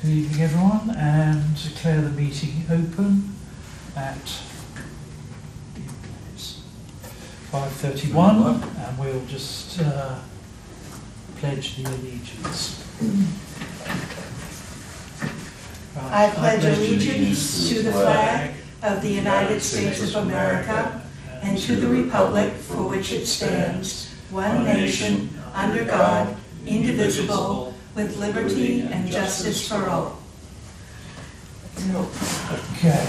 Good evening everyone, and declare the meeting open at 5:31, and we'll just pledge the allegiance. I pledge allegiance to the flag of the United States of America and to the republic for which it stands, one nation, under God, indivisible, with liberty and justice for all. Okay,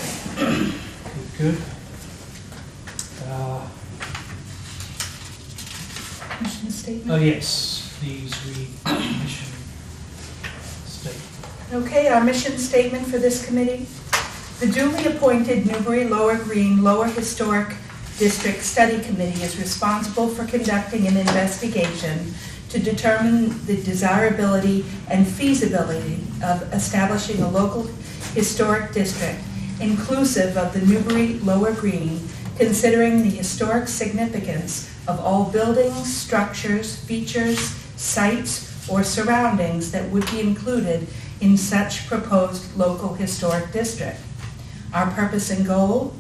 good. Mission statement. Oh yes, please read the mission statement. Okay, our mission statement for this committee. The duly appointed Newbury Lower Green Lower Historic District Study Committee is responsible for conducting an investigation to determine the desirability and feasibility of establishing a local historic district inclusive of the Newbury Lower Green, considering the historic significance of all buildings, structures, features, sites, or surroundings that would be included in such proposed local historic district. Our purpose and goal: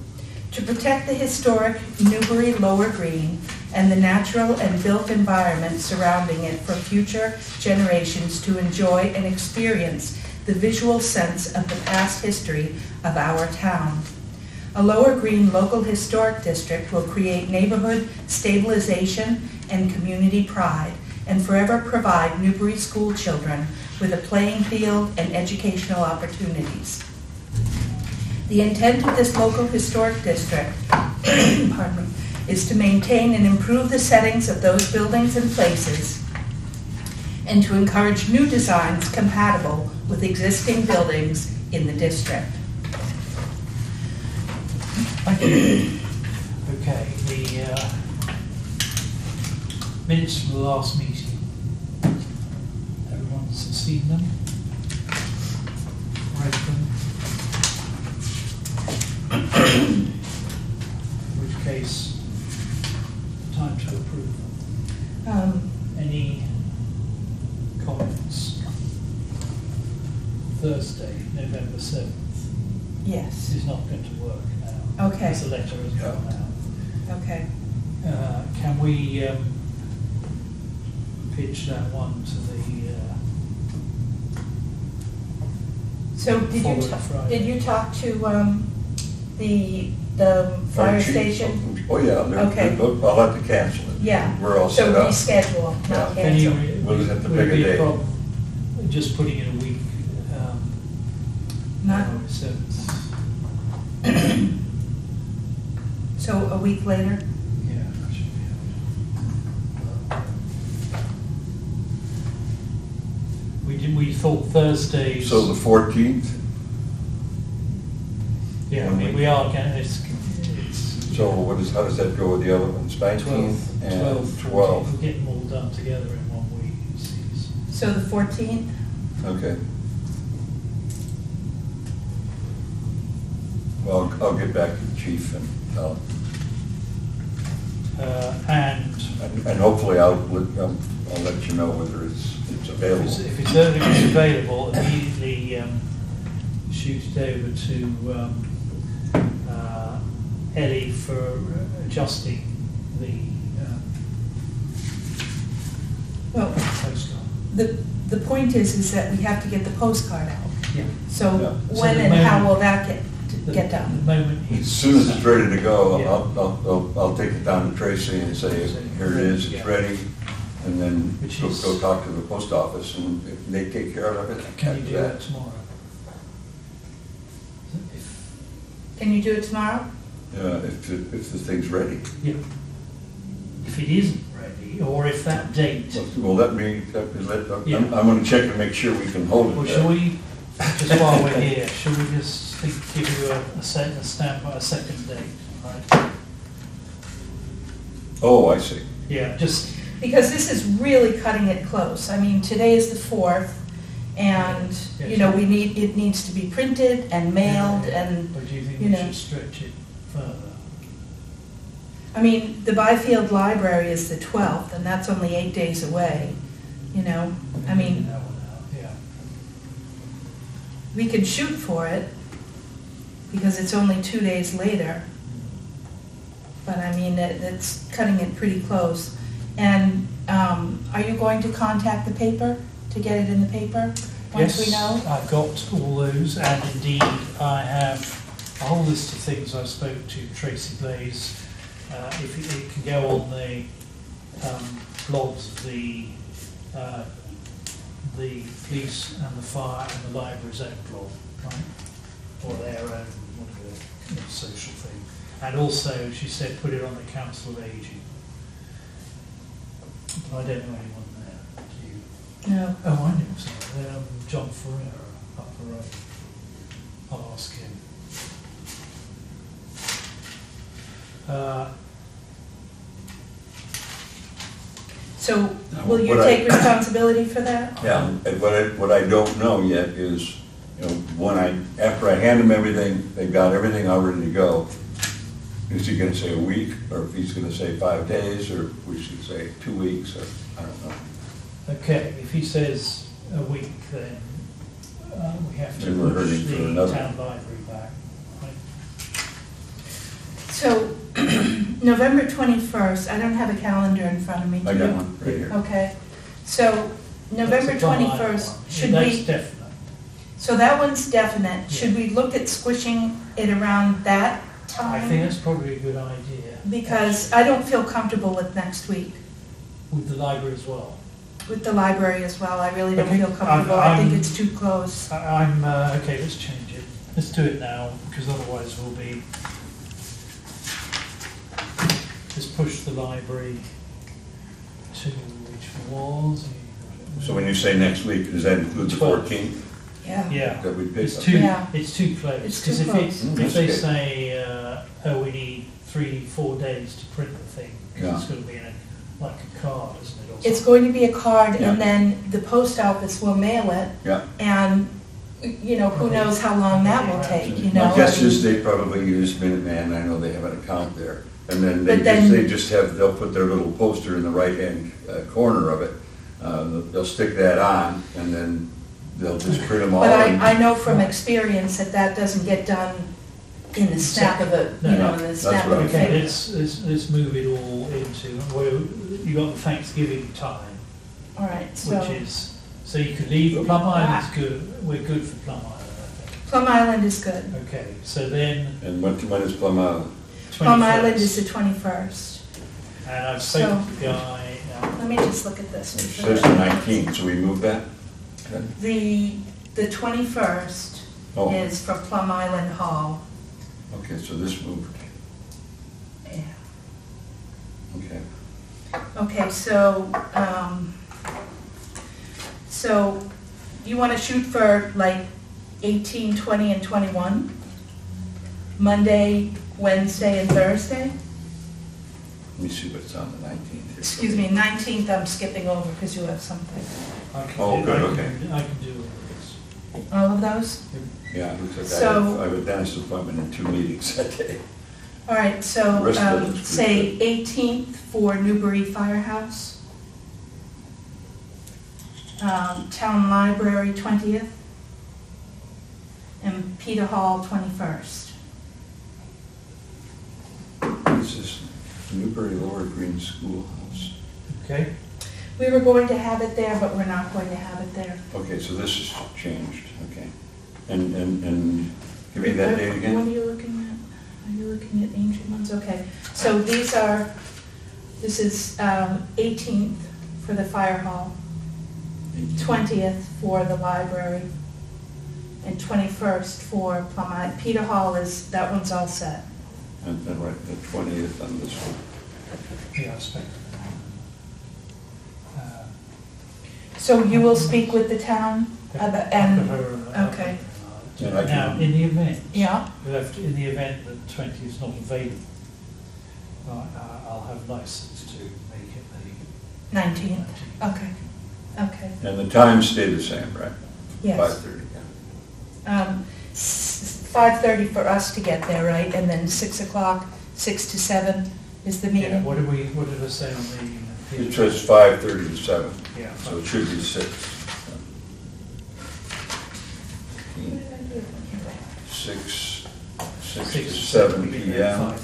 to protect the historic Newbury Lower Green and the natural and built environment surrounding it for future generations to enjoy and experience the visual sense of the past history of our town. A Lower Green local historic district will create neighborhood stabilization and community pride, and forever provide Newbury school children with a playing field and educational opportunities. The intent of this local historic district pardon me, is to maintain and improve the settings of those buildings and places, and to encourage new designs compatible with existing buildings in the district. Thank you. Okay, the minutes from the last meeting. Everyone's seen them? Read them? In which case, time to approve them. Any comments? Thursday, November 7th. Yes. Is not going to work now. Okay. Because the letter has gone out. Okay. Can we pitch that one to the So did you talk to the fire station? Oh, yeah, Okay. I'll have to cancel it. Yeah. We're all So set up. reschedule, not Yeah. Can you, cancel. We'll just have to would pick it a be date. problem just putting in a week? Not, November 7th? so a week later? Yeah, that should be able. We thought Thursdays. So the 14th, Yeah, I mean, we are going, it's so how does that go with the other ones? 19th 12th, and 12th. 12th. We'll get them all done together in 1 week, you see. So the 14th? Okay. Well, I'll get back to the chief and And hopefully I'll let you know whether it's available. if it's available, immediately shoot it over to Ellie for adjusting the Well, postcard. the point is that we have to get the postcard out. Yeah. So Yeah. So when the and how moment- will that get The done? moment As soon as it's ready to go, Yeah. I'll take it down to Tracy and say, here it is, it's Yeah. ready. And then Which go is- talk to the post office and if they take care of it. Can you after do that tomorrow? Can you do it tomorrow? If the thing's ready. Yeah. If it isn't ready, or if that date, Well, Yeah. I'm gonna check and make sure we can hold well, it shall there. we, just while we're here, shall we just give you a standby, a second date, right? Oh, I see. Yeah, just, Because this is really cutting it close. I mean, today is the 4th, and, you know, it needs to be printed and mailed, and, or do you think you we know. should stretch it further? I mean, the Byfield Library is the 12th, and that's only 8 days away, you know? I mean, That one out, yeah. we could shoot for it, because it's only 2 days later. But I mean, it's cutting it pretty close. And are you going to contact the paper to get it in the paper once we know? Yes, I've got all those, and indeed I have a whole list of things I spoke to Tracy Blaze. If it can go on the blogs of the police and the fire and the library's own blog, right? Or their own, whatever, social thing. And also, she said, put it on the Council of Aging. But I don't know anyone there, do you? No. Oh, I know someone, John Ferreira, up the road. I'll ask him. So will you What I- take responsibility for that? Yeah, and what I don't know yet is, you know, after I hand them everything, they've got everything all ready to go. Is he gonna say a week, or if he's gonna say 5 days, or we should say 2 weeks, or, I don't know. Okay, if he says a week, then we have to Then we're push hurting for the another. town library back. Right? So November 21st, I don't have a calendar in front of me. I do got you? one right here. Okay, so November That's a Plum Island 21st, one. should That's we, definite. so that one's definite. Should we look at squishing it around that I think time? that's probably a good idea. Because I don't feel comfortable with next week, With the library as well. with the library as well. I really don't Okay, feel comfortable. I think I'm- it's too close. I'm, okay, let's change it. Let's do it now, because otherwise we'll be, let's push the library to, which was, So when you say next week, does that include the 12th. 14th yeah, that we it's picked? too, Yeah. it's too close. It's too Because close. if That's they okay. say, oh, we need 3-4 days to print the thing, because Yeah. it's gonna be in a, like a card, isn't it, or It's something? going to be a card, Yeah. and then the post office will mail it, Yeah. and, you know, who knows how long that will take, you know? My guess I mean- is they probably use Minuteman, I know they have an account there. And then But then- they'll put their little poster in the right-hand corner of it. They'll stick that on, and then they'll just print them all. But and- I know from experience that that doesn't get done in the snap of a, you know, in the That's snap of what a I'm Okay, finger. let's move it all into, well, you got the Thanksgiving time, All right, so which is, so you could leave, Plum Island's good, we're good for Plum Island, I Plum Island is good. think. Okay, so then And when is Plum Island? 21st. Plum Island is the 21st. And I've spoken So- to the guy, Let me just look at this. It says the 19th, so we move that? The 21st Oh, is for Plum Island Hall. okay, so this moved, Yeah. okay. Okay, so you want to shoot for like 18, 20, and 21? Monday, Wednesday, and Thursday? Let me see what's on the 19th here. Excuse me, 19th I'm skipping over because you have something. I can Oh, do, good, I okay. can, I can do all this. All of those? Yeah, it looks like So- I have a dentist appointment and 2 meetings that day. All right, The so rest of it is pretty say 18th for Newbury Firehouse. Town Library 20th. And Peter Hall 21st. This is Newbury Lower Green Schoolhouse. Okay, We were going to have it there, but we're not going to have it there. Okay, so this is changed, okay. And give me that date What again? are you looking at? Are you looking at ancient ones? Okay, so this is 18th for the fire hall, 20th for the library, and 21st for Plum Island. Peter Hall that one's all set. And then right, the 20th on this one. yeah, I expect. So you will speak with the town? And, okay. And I Now, can- in the event. yeah, In the event that 20 is not available, I'll have license to make it the 19th. 19th. Okay, okay, And the times stay the same, right? yes. 5:30, yeah. 5:30 for us to get there, right? And then 6 o'clock, 6 to 7 is the Yeah, meeting? what did I say on the? It says 5:30 to 7, Yeah. so it should be 6. 6 6 to to 7 would be there PM. 5:30,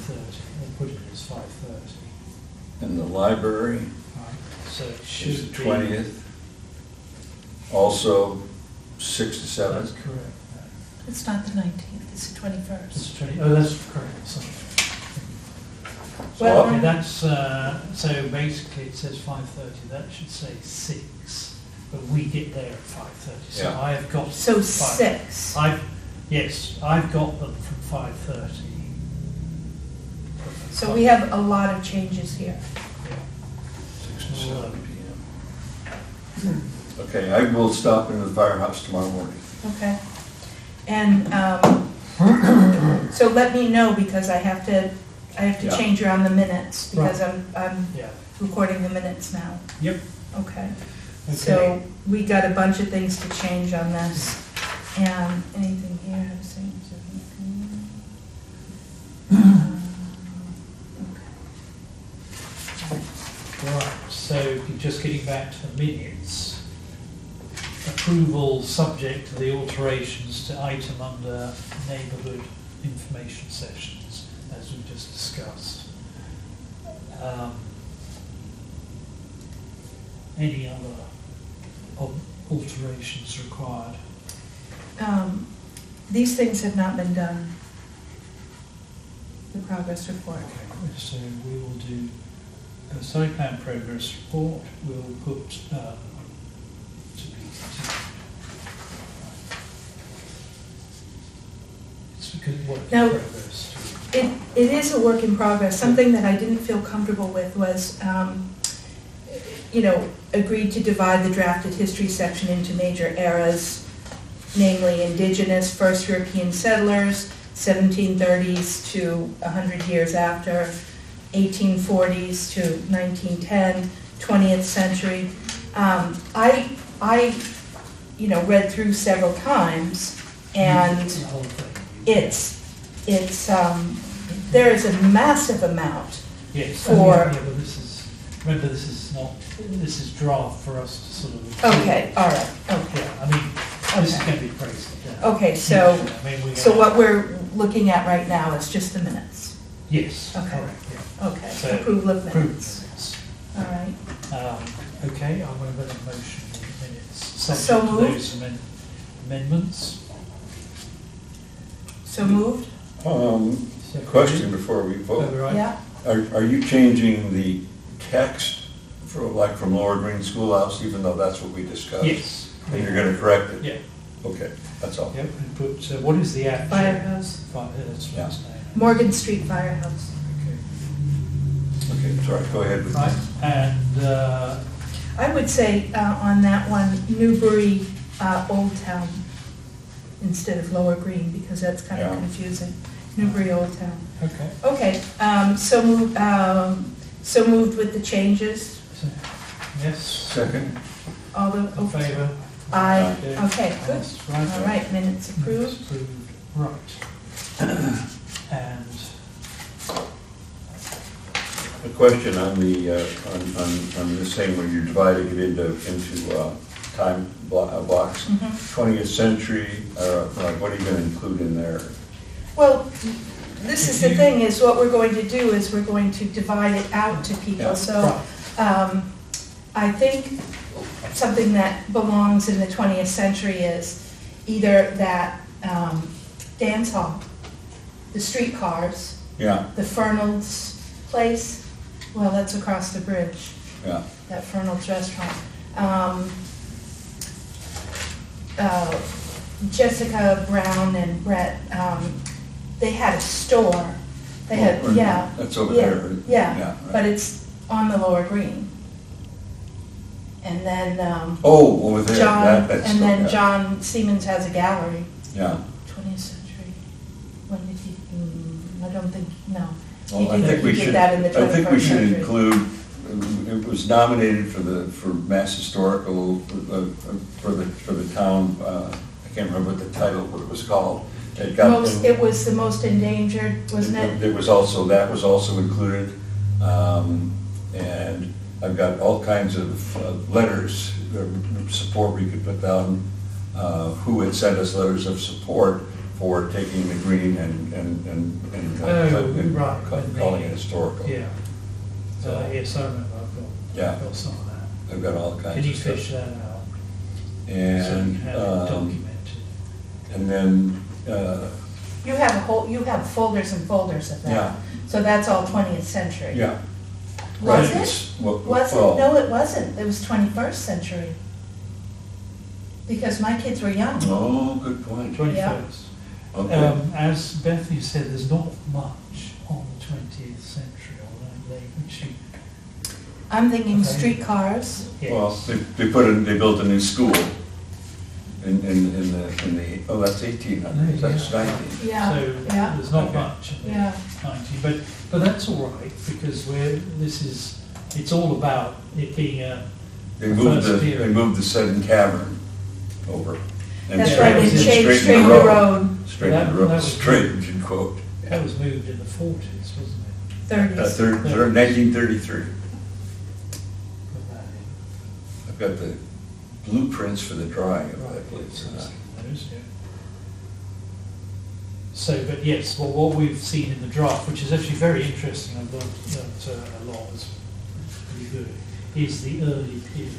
we'll put it as 5:30. And the library Right, so it is should the be. 20th, also 6 to That's 7. correct. It's not the 19th, it's the 21st. That's 20, oh, that's correct, sorry. Well, Okay, that's, so basically it says 5:30, that should say 6, but we get there at 5:30, so Yeah. I have got. So five- 6. Yes, I've got them from 5:30. So we have a lot of changes here. Yeah. 6 to 7 PM. Okay, I will stop in the firehouse tomorrow morning. Okay. And so let me know, because I have to Yeah. change around the minutes, because I'm Yeah, recording the minutes now. yep, Okay. okay. So we got a bunch of things to change on this. And anything here, same. Right, so just getting back to the minutes, approval subject to the alterations to item under neighbourhood information sessions, as we just discussed. Any other alterations required? These things have not been done. The progress report. Okay, so we will do a site plan progress report, we'll put, to be continued. It's because work in Now- progress. It is a work in progress. Something that I didn't feel comfortable with was, agreed to divide the drafted history section into major eras, namely indigenous, first European settlers, 1730s to 100 years after, 1840s to 1910, 20th century. I read through several times, and The whole thing. there is a massive amount. Yes, for- yeah, but remember, this is draft for us to sort of. Okay, all right, okay. Yeah, I mean, this is Okay. going to be crazy. Yeah. Okay, so, I mean, we're so gonna- what we're looking at right now is just the minutes. Yes, Okay. correct, yeah. Okay, So, approval of Approved minutes. minutes. All right. Okay, I'm going to put a motion on the minutes, So subject to moved. those amendments. So moved? Question before we Oh, vote. right. Yeah? Are you changing the text from Lower Green Schoolhouse, even though that's what we discussed? Yes. And you're gonna correct it? Yeah, Okay, that's all. yep, and put, what is the actual? Firehouse. That's what it's named. Morgan Street Firehouse. Okay. Okay, sorry, go ahead with Right, that. and, I would say on that one, Newbury Old Town instead of Lower Green, because that's kind of Yeah. confusing. Newbury Old Town. okay, Okay, so moved with the changes. so, yes, Second? All the, in favour? aye, Okay. okay, good. That's right. All right, minutes approved. Approved, right. And, A question on the, on this thing where you're dividing it into time blocks. Mhm. 20th century, what are you gonna include in there? Well, this is the thing, is what we're going to do is we're going to divide it out to Yeah. people. So right, I think something that belongs in the 20th century is either that dance hall, the streetcars, Yeah, the Fernald's place, well, that's across the bridge, yeah, that Fernald's restaurant. Jessica Brown and Brett, they had a store. They had, Oh, yeah. that's over yeah, there. Yeah, Yeah, but right. it's on the Lower Green. And then Oh, over there, John, that's. and then yeah. John Siemens has a gallery. Yeah, 20th century. When did he, I don't think, no. well, He I did- think we he did should, that in the I think we 21st should century. include, it was nominated for Mass Historical, for the town, I can't remember what the title, what it was called. It was the most endangered, wasn't it? That was also included, and I've got all kinds of letters, support we could put down, who had sent us letters of support for taking the green and right, calling it historical. Yeah. Yes, I remember, Yeah. I've got some of that. I've got all kinds Can you of stuff. fish that out? So you And, have it documented. and then, You have folders and folders of Yeah. that. So that's all 20th century. yeah. Was Right, it? it's- well, Was it? well, No, it wasn't. It was 21st century. Because my kids were young. Oh, good point. 21st. Okay. As Bethany said, there's not much on the 20th century, although which you, I'm thinking Okay. streetcars. Well, yes. they built a new school in the, oh, that's 1800s, that's Yeah. 19. Yeah, So yeah, there's not Okay. much in the yeah. 90s, but that's all right, because it's all about it being They moved first they period. moved the Seddon Cavern over. and That's right, they straightened straightened the road. Straightened the That road, was- straightened, you quote. That was moved in the 40s, wasn't it? 30s. 1933. Put that in. I've got the blueprints for the drawing of that place. Those, yeah. So, but yes, well, what we've seen in the draft, which is actually very interesting, I've learned that a lot, is pretty good, is the early period,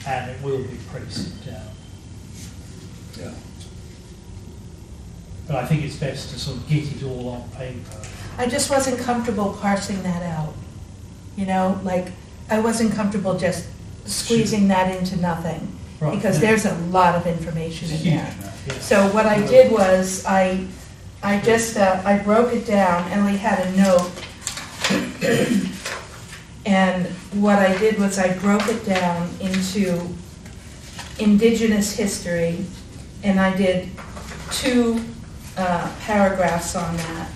and it will be traced down. Yeah. But I think it's best to sort of get it all on paper. I just wasn't comfortable parsing that out. You know, like, I wasn't comfortable just squeezing that into nothing. Right. Because there's a lot of information It's in huge there. amount, yeah. So what I did was, I broke it down, and we had a note. And what I did was I broke it down into indigenous history, and I did 2 paragraphs on that.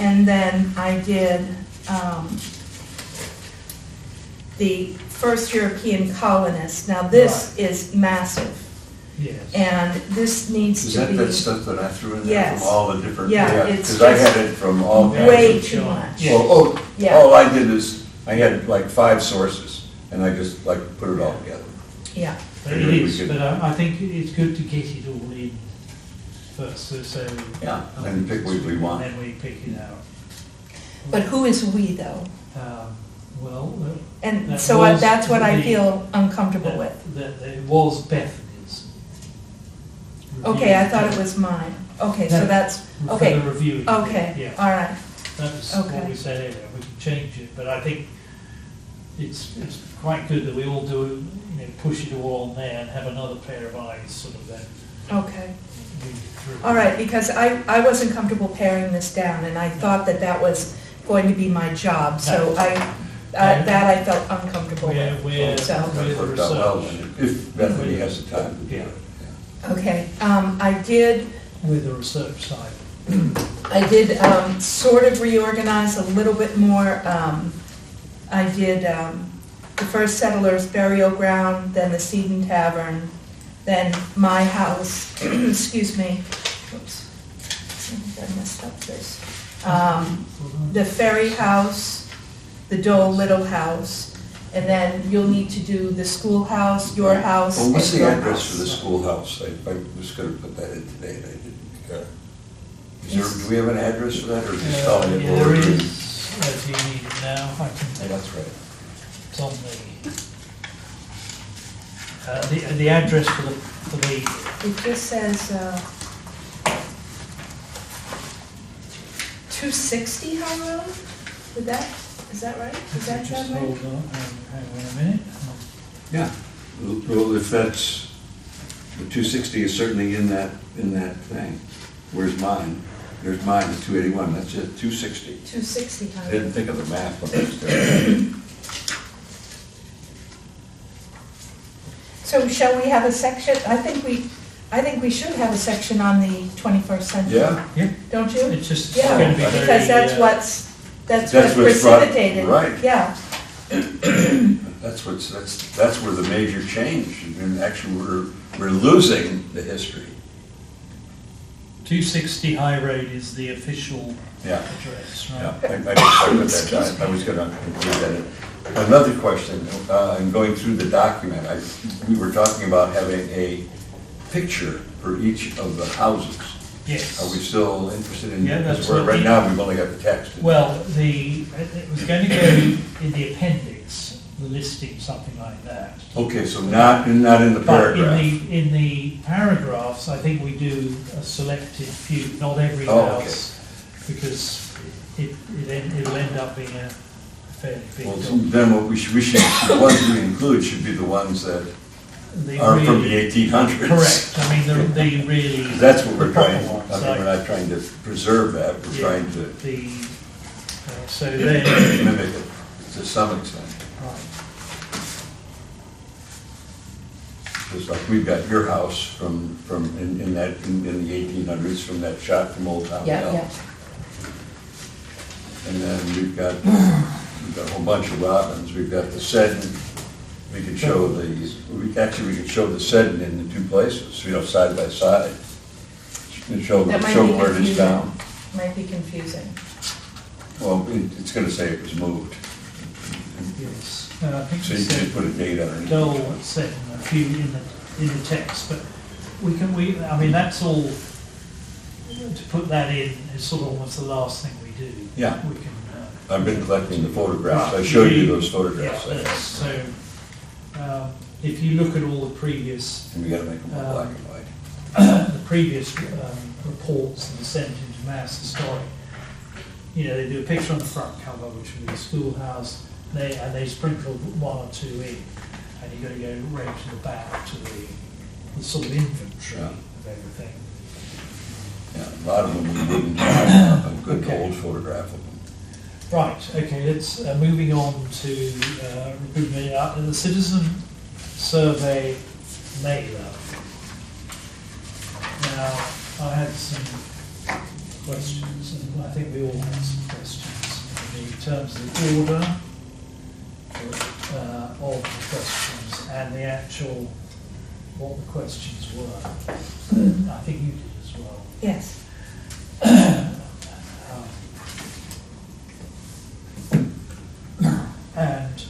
And then I did the first European colonists. Now, this is massive, Yes. and this needs Is to that be that stuff that I threw in there Yes. from all the different? Yeah, it's Because I just had it from all kinds way of. too much. Yeah. Yeah. All I did is, I had like 5 sources, and I just like put it all together. Yeah, But it Maybe we is, could- but I think it's good to get it all in first, so. Yeah, and pick what we want. And then we pick it out. but who is we, though? Well, And That so was that's what I the- feel uncomfortable with. that it was Bethany's. Okay, I thought it was mine. Okay, so No. that's, For okay, the review. okay, Yeah, all right. that was what okay. we said earlier, we can change it, but I think it's quite good that we all do, push it all on there and have another pair of eyes sort of then Okay. read it through. All right, because I wasn't comfortable paring this down, and I thought that was going to be my job, so that I felt uncomfortable We're, with, so. That worked out well, if Bethany has the time to do it. Okay, I did with the research side. sort of reorganize a little bit more. I did the first settlers' burial ground, then the Seton Tavern, then my house, excuse me, oops, I think I messed up this. The Ferry House, the Dole Little House, and then you'll need to do the schoolhouse, your house, Well, what's and the your address house. for the schoolhouse? I was gonna put that in today, and I didn't. Do we have an address for that, or just spelling it? Yeah, there is, do you need it now? I Oh, can, that's right. it's on the address for the, It just says, 260 High Road? Is that right? Does that just sound right? hold on, hang on a minute. Yeah. Well, if that's, the 260 is certainly in that thing. Where's mine? There's mine, the 281, that's it, 260. 260 I High didn't Road. think of the map when I was there. So shall we have a section? I think we should have a section on the 21st century. Yeah? Yeah, Don't you? it's just Yeah, going to be very. because that's what That's what's what's brought- precipitated. right. Yeah, That's where the major change, and actually we're losing the history. 260 High Road is the official Yeah. address, Yeah, right? I put that down, I was gonna include that in. Another question, in going through the document, we were talking about having a picture for each of the houses. Yes. Are we still interested in? Yeah, Because that's we're- what right we- now, we've only got the text. Well, it was going to go in the appendix, the listing, something like that. Okay, so not in the But paragraph. in the paragraphs, I think we do a selected few, not every Oh, okay. house, because it'll end up being a fairly big Well, document. then what we should, the ones we include should be the ones that The are from the really- 1800s. Correct, I mean, the really. 'Cause that's what we're the proper trying, ones, I mean, like we're not trying to preserve that, we're Yeah. trying to So then, mimic it to some extent. right, Just like we've got your house from, in the 1800s, from that shot from Old Town Yeah, Hill. yeah. And then we've got a whole bunch of robins, we've got the Seddon, we could show we could show the Seddon in the two places, side by side. And show That might be where it is confusing. down. Might be confusing. Well, it's gonna say it was moved, yes, I think so it you can said just put a date underneath. Dole said a few in the text, but I mean, that's all, to put that in is sort of almost the last thing we do. Yeah. We can. I've been collecting the photographs, I Right, showed you we- those photographs, Yeah, so, if you look at all the previous, and we gotta make them all black and white. the previous reports that are sent into Mass Historic, they do a picture on the front cover, which will be the schoolhouse, and they sprinkle one or two in, and you've got to go right to the back to the sort of inventory Yeah. of everything. Yeah, a lot of them we wouldn't have a good Okay. old photograph of them. Right, okay, let's, moving on to recruitment, the citizen survey mailer. Now, I had some questions, and I think we all had some questions in terms of the order of the questions and the actual, what the questions were. I think you did as well. Yes. And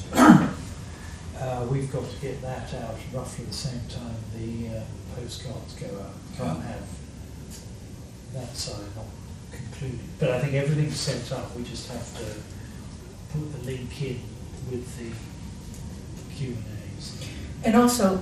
we've got to get that out roughly the same time the postcards go out. Can't have that side not concluded. But I think everything's set up, we just have to put the link in with the Q&As. And also,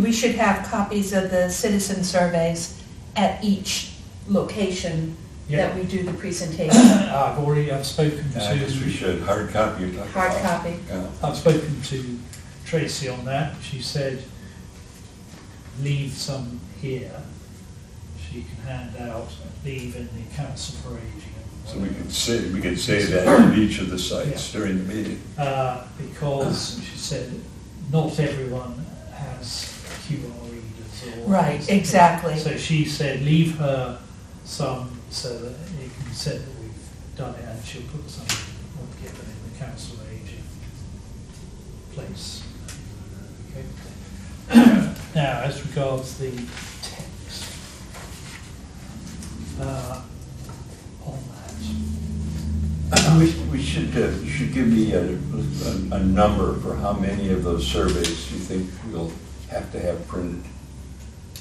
we should have copies of the citizen surveys at each location that we do the presentation. I've spoken I guess we to, should, hard copy you're talking Hard about. copy. Yeah. I've spoken to Tracy on that. She said, leave some here. She can hand out, leave in the council for aging. and So we whatever. could say that at each of the sites Yeah. during the meeting. Because she said not everyone has QR readers or. Right, exactly. So she said leave her some so that it can be said that we've done it, and she'll put some, or get them in the council aging place. Okay. Now, as regards the text, on that. We should, you should give me a number for how many of those surveys you think we'll have to have printed.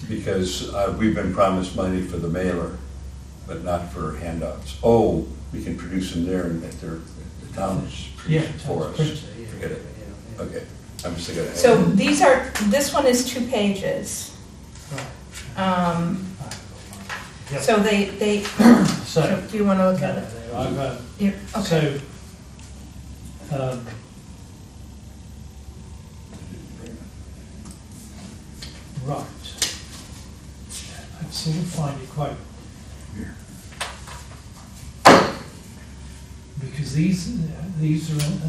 Because we've been promised money for the mailer, but not for handouts. Oh, we can produce them there and at the town is Yeah, for us. printer, yeah. Forget it. Yeah, Okay, I'm just gonna. So this one is 2 pages. yeah. Right. Yep. So they, So, do you want to look no, at it? no, I've, Yeah, okay. so, right. I sort of find it quite, because these are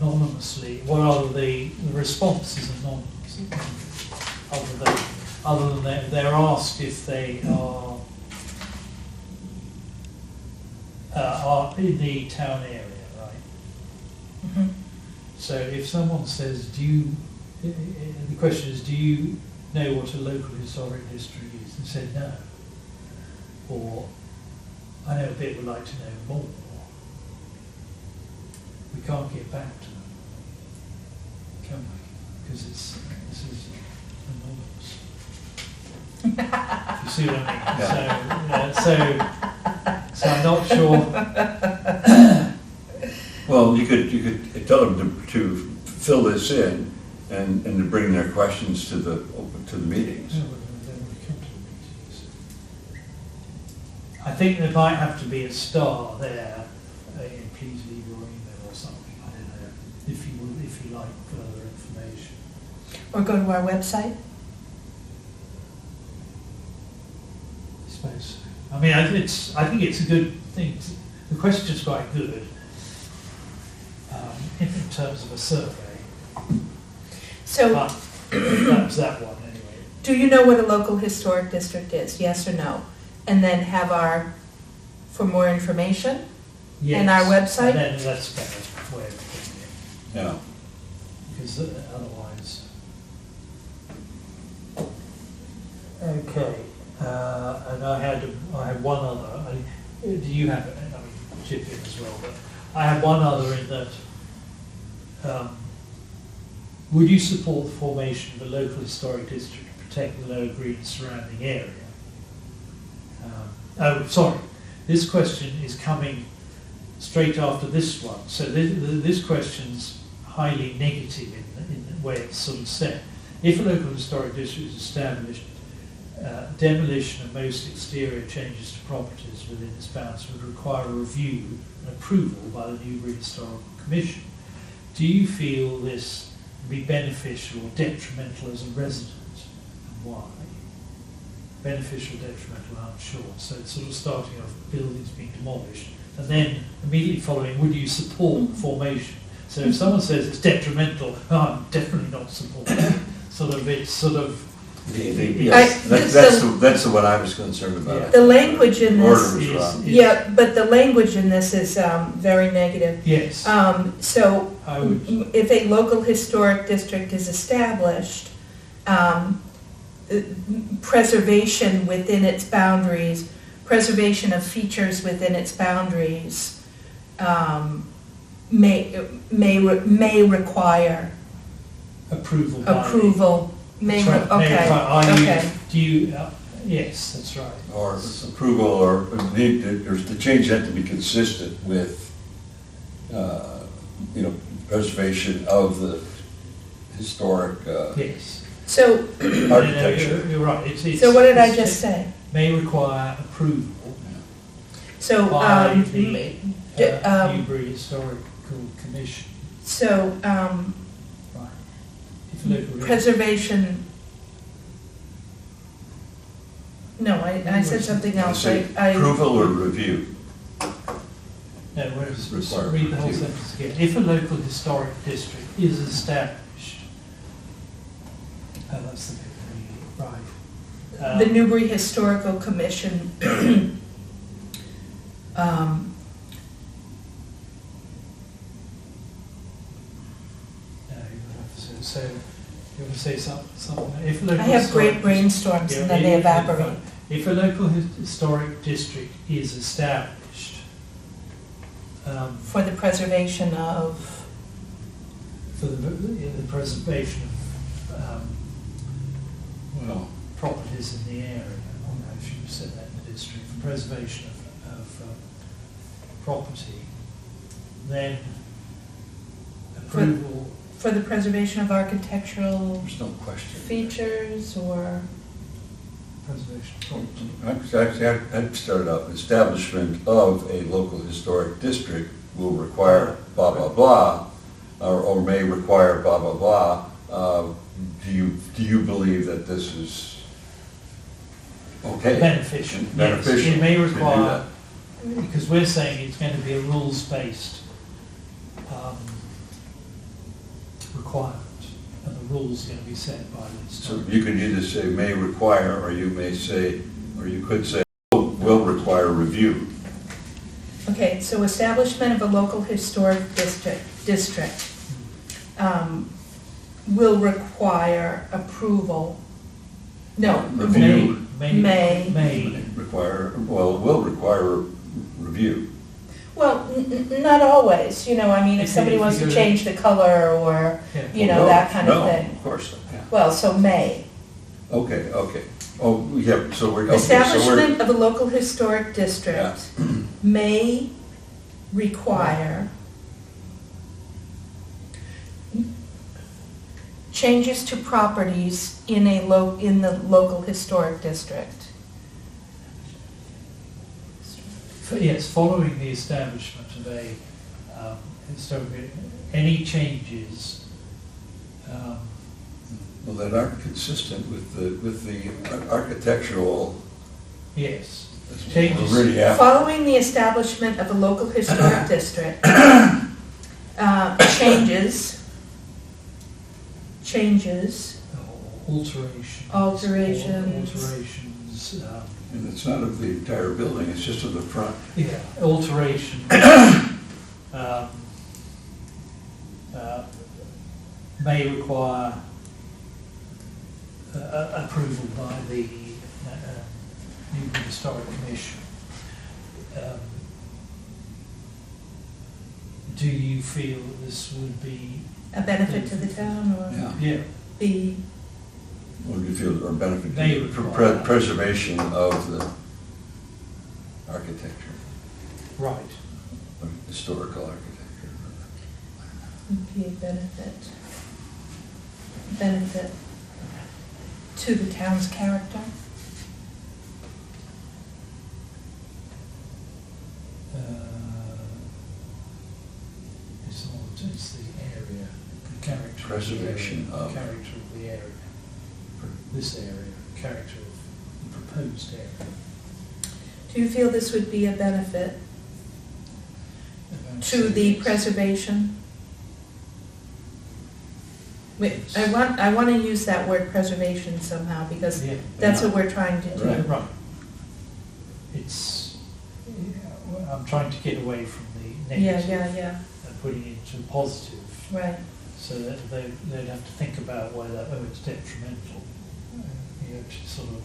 anonymously, well, the response is anonymous, other than they're asked if they are in the town area, right? Mhm. So if someone says, the question is, do you know what a local historic district is? And said no. Or, I know a bit, would like to know more. We can't get back to them, can we? Because this is anonymous. If you see what I mean. Yeah. So I'm not sure. Well, you could tell them to fill this in and to bring their questions to the meetings. I think there might have to be a star there. Please leave your email or something. I don't know if you like further information. Or go to our website? I suppose so. I mean, I think it's a good thing. The question's quite good in terms of a survey. So, But that was that one anyway. do you know what a local historic district is, yes or no? And then have for more information? Yes. And our website? And then that's a better way of putting it. Yeah. Because otherwise. Okay, and I had one other. Do you have it? I mean, chip in as well, but I had one other in that. Would you support the formation of a local historic district to protect the lower green surrounding area? Oh, sorry. This question is coming straight after this one. So this question's highly negative in the way it's sort of said. If a local historic district is established, demolition of most exterior changes to properties within its bounds would require a review and approval by the Newbury Historical Commission. Do you feel this would be beneficial or detrimental as a resident, and why? Beneficial, detrimental, I'm sure. So it's sort of starting off with buildings being demolished, and then immediately following, would you support formation? So if someone says it's detrimental, I'm definitely not supporting it. Yes, that's the one I was concerned about. Yeah. The language in Order this, was wrong. yeah, but the language in this is very negative. Yes, So I would. if a local historic district is established, preservation within its boundaries, preservation of features within its boundaries may require Approval. By approval. That's right, may Okay, require- are you- okay. Do you? Yes, that's right. Or approval, or there's the change had to be consistent with, preservation of the historic Yes. So, architecture. You're right. It's, so what did I it's- just say? May require approval So, by the Newbury Newbury Historical Commission. so, Right. If local preservation, no, I said something else. Say I approval or review. No, whereas, Require read the whole review. sentence again. If a local historic district is established, that's the bit we right. The Newbury Historical Commission No, you have to say, you want to say something. If a I local have great historic brainstorms Yeah, and then they evaporate. If a local historic district is established, For the preservation of, for the preservation of Well, properties in the area, oh no, I should have said that in the district, for preservation of property, then approval, for the preservation of architectural there's no question. features or, preservation of property. Actually, I'd start out, establishment of a local historic district will require blah, blah, blah, or may require blah, blah, blah. Do you believe that this is okay? Beneficial, yes. Beneficial It may to do require, because we're saying it's going to be a rules-based requirement, and the rules are going to be set by the So historic. you could either say may require, or you may say, or you could say will require review. okay, so establishment of a local historic district will require approval. No, Review. May. Will require review. Well, not always, I mean, if If somebody you wants to go to- change the color or, Yeah. that kind of No, thing. of course, yeah. Well, so may. Okay, okay. Oh, yeah, so we're, okay, so Establishment we're, of a local historic district may require changes to properties in in the local historic district. Yes, following the establishment of a historic, any changes, well, that aren't consistent with the architectural. yes, We're changes. really after. Following the establishment of a local historic district, changes, Alterations. Alterations. And it's not of the entire building, it's just of the front. Yeah, alterations may require approval by the Newbury Historic Commission. Do you feel that this would be, a benefit to the town, or yeah, be, What do you feel, or benefit They to require- preservation of the architecture, right? of historical architecture? be a benefit to the town's character? It's the area, the character. Preservation of the of- area, character of the area. This area, character of the proposed area. Do you feel this would be a benefit to the preservation? I want to use that word preservation somehow, because Yeah. that's what we're trying to do. Right. Right. It's, well, I'm trying to get away from the Yeah, negative yeah, and putting it to positive, right. so that they'd have to think about whether, it's detrimental. To sort of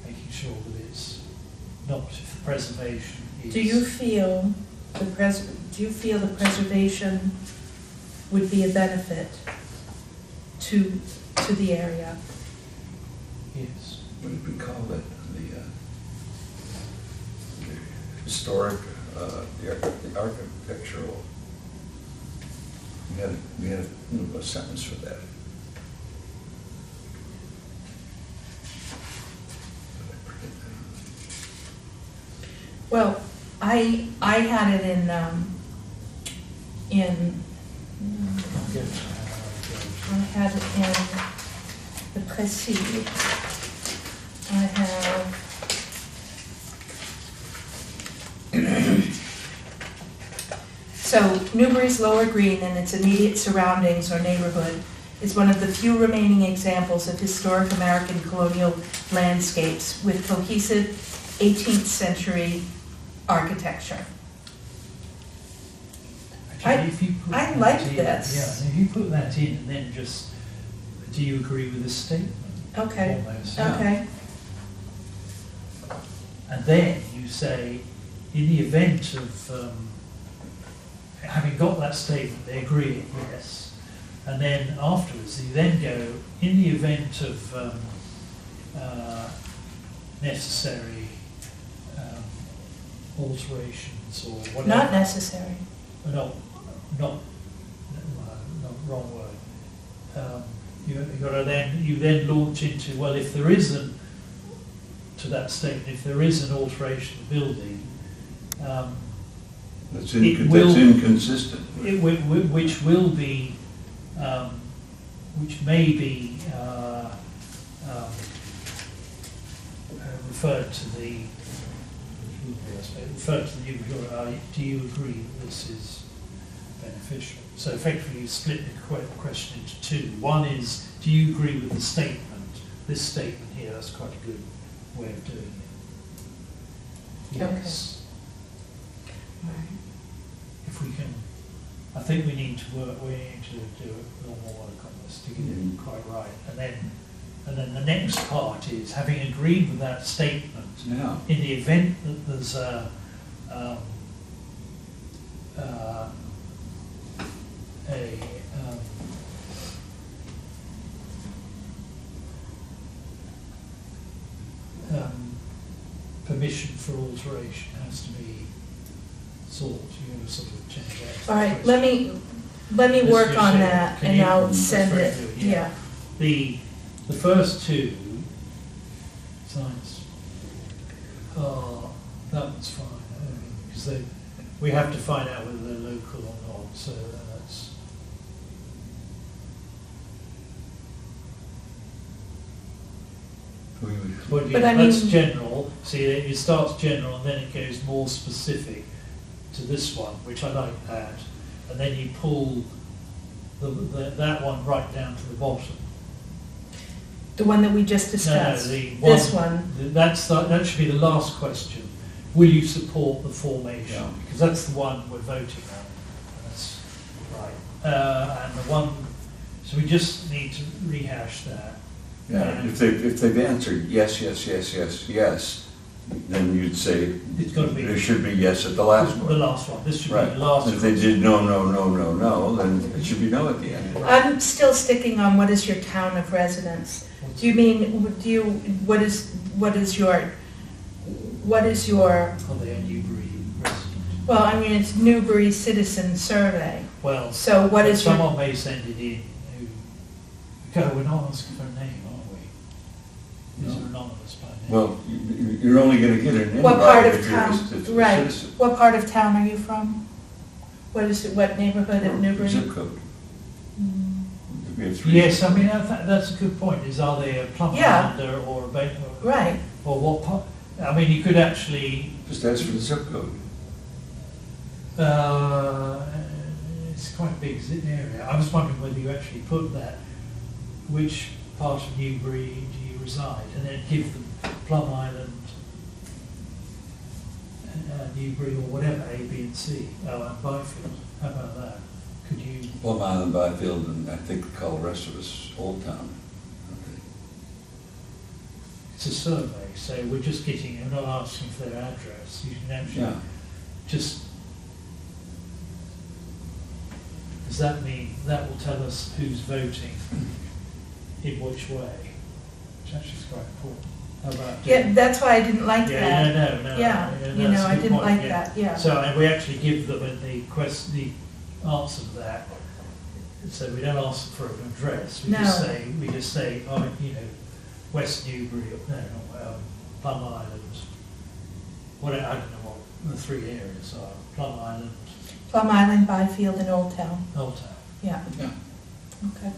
making sure that it's not, if the preservation is. Do you feel the preservation would be a benefit to the area? Yes. What did we call it? The historic, the architectural. We had a sentence for that. Well, I had it in Good. I had it in the précis. I have. So Newbury's Lower Green and its immediate surroundings or neighborhood is one of the few remaining examples of historic American colonial landscapes with cohesive 18th century architecture. Actually, if you put I that like in- this. Yeah, if you put that in and then just, do you agree with this statement? Okay, Almost. okay, And then you say, in the event of having got that statement, they agree, yes. And then afterwards, you then go, in the event of necessary alterations or whatever. not necessary. Not wrong word. You then launch into, well, if there isn't, to that statement, if there is an alteration of the building, That's It will- inconsistent. which will be, which may be referred to the, do you agree that this is beneficial? So effectively you split the question into two. One is, do you agree with the statement? This statement here, that's quite a good way of doing it. Yes. If we can, I think we need to do a little more work on this to get it quite right. And then the next part is, having agreed with that statement, Yeah. in the event that there's permission for alteration has to be sought, you're going to sort of change that. All right, let me Let's work just on say, that can and you- I'll that's send very it, good, yeah. The first two signs are, that one's fine, because we have to find out whether they're local or not, so that's. But But I that's mean- general, see, it starts general and then it goes more specific to this one, which I like that. And then you pull that one right down to the bottom. The one that we just No, discussed, the this one. That should be the last question. Will you support the formation? Yeah. Because that's the one we're voting on. That's right. And the one, so we just need to rehash that. Yeah, if they've answered yes, then you'd say, It's gotta be- there should be yes at the last The one. last one, this should be Right. the last If they one. did no, then it should be no at the end. I'm still sticking on what is your town of residence? Do you mean, what is your, Are they a Newbury resident? well, I mean, it's Newbury Citizen Survey. Well, So what is your, someone may send it in who, okay, we're not asking for a name, are we? These No. are anonymous by name. Well, you're only gonna get an what part invite of if you're a town, right, citizen. what part of town are you from? What neighborhood of Newbury? Zip code. Mm. We have three. Yes, I mean, that's a good point, is are they a Plum Yeah. Islander or a Bay, Right, or what part? I mean, you could actually, Just ask for the zip code. it's quite a big area. I was wondering whether you actually put that, which part of Newbury do you reside, and then give them Plum Island, Newbury or whatever, A, B and C, and Byfield. How about that? Could you, Plum Island, Byfield, and I think we call the rest of us Old Town. Okay. it's a survey, so we're just getting, we're not asking for their address. You can actually Yeah, just, does that mean, that will tell us who's voting in which way? Which actually is quite important. How about doing- yeah, that's why I didn't like Yeah, that. no. Yeah, that's you know, a I good didn't point, like yeah. that, yeah. So, and we actually give them in the answer to that, so we don't ask for an address, we just No. say, oh, you know, West Newbury, Plum Island, I don't know what the three areas are, Plum Island, Plum Island, Byfield, and Old Town, Old Town. yeah, yeah. okay.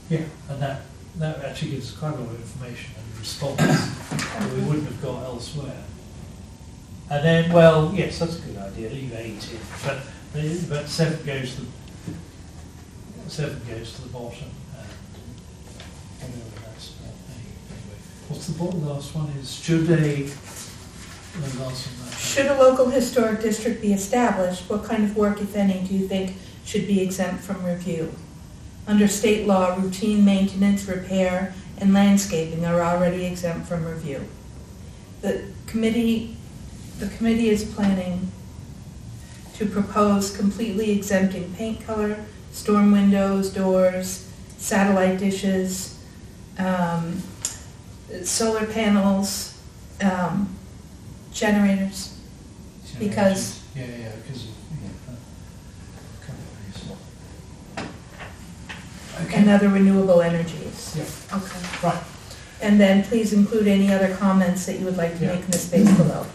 Yeah, and that actually gives us quite a lot of information and response that we wouldn't have got elsewhere. And then, well, yes, that's a good idea, leave 8 in, but 7 goes to the bottom, and whatever that's, anyway. What's the bottom, last one is, should they, the last one, Should a local historic district be established, what kind of work, if any, do you think should be exempt from review? Under state law, routine maintenance, repair, and landscaping are already exempt from review. The committee is planning to propose completely exempting paint color, storm windows, doors, satellite dishes, solar panels, generators. Because- Yeah, because of, companies. And other renewable energies. Yeah, Okay. right. And then please include any other comments that you would like to Yeah. make in the space below.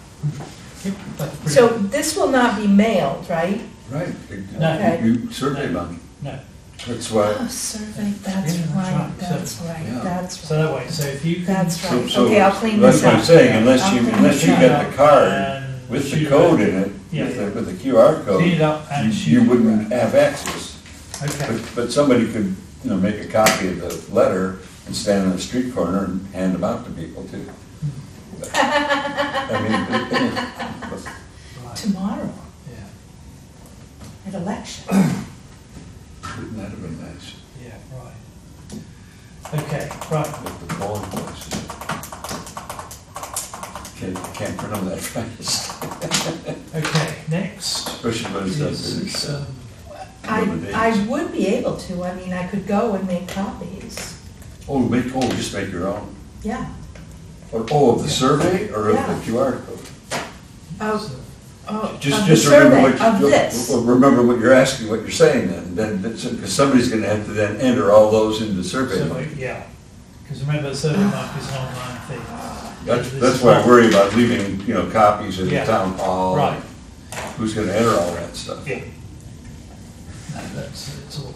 Yep, that's pretty So good. this will not be mailed, right? Right. Okay. You survey money. No, That's why. Oh, survey, that's Yeah, that's right, right. that's So- right, Yeah. that's so right. that way, so if you can. That's So- right. so Okay, I'll clean That's this what I'm up. saying, I'll unless clean you this get up. the card And with the shoot code it. in it, Yeah, with the QR Clean code, it up and shoot you it. wouldn't have access. Okay, But somebody could, make a copy of the letter and stand on the street corner and hand them out to people too. I mean, right, Tomorrow, yeah, at election. wouldn't that have been nice? yeah, right. Okay, right, Like the polling places. Can't print them that fast, okay, next especially when it's done is, through I days. would be able to, I mean, I could go and make copies. Just make your own. Yeah, Of the survey or of Yeah. the QR code? Of the Just remember survey what, of this. remember what you're asking, what you're saying then, because somebody's gonna have to then enter all those into the survey. So, yeah, because remember, the survey mark is an online thing. That's, This that's is why I not- worry about leaving, copies at the Yeah. town hall. Right. Who's gonna enter all that stuff? Yeah. No, it's all.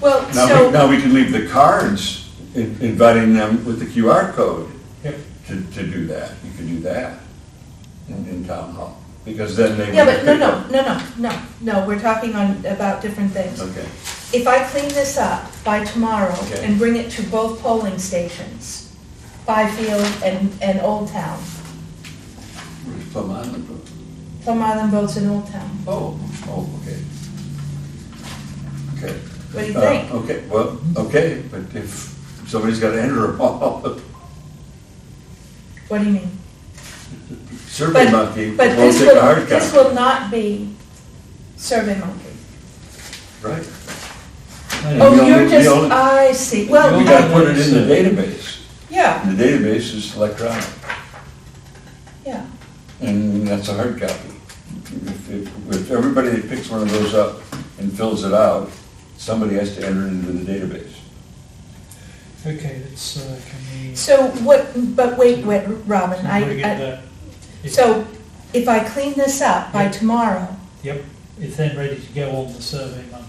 Well, Now we can leave the cards, inviting them with the QR code Yep. to do that. You can do that in town hall, because then they. yeah, but no, we're talking about different things. Okay, If I clean this up by tomorrow Okay. and bring it to both polling stations, Byfield and Old Town, where's Plum Island? Plum Island votes in Old Town, Oh, okay. Okay. what do you think? Okay, well, okay, but if somebody's gotta enter them all, What do you mean? Survey Monkey But won't take a hard this copy. will not be Survey Monkey. Right. Oh, we you're only- just, we only- I see, well, We gotta put it in the database. yeah, And the database is electronic, yeah. and that's a hard copy. If everybody that picks one of those up and fills it out, somebody has to enter it into the database. Okay, let's, can we? So what, but wait, Robin, Can we get that? so if I clean this up by Yeah. tomorrow, Yep, it's then ready to go on the Survey Monkey.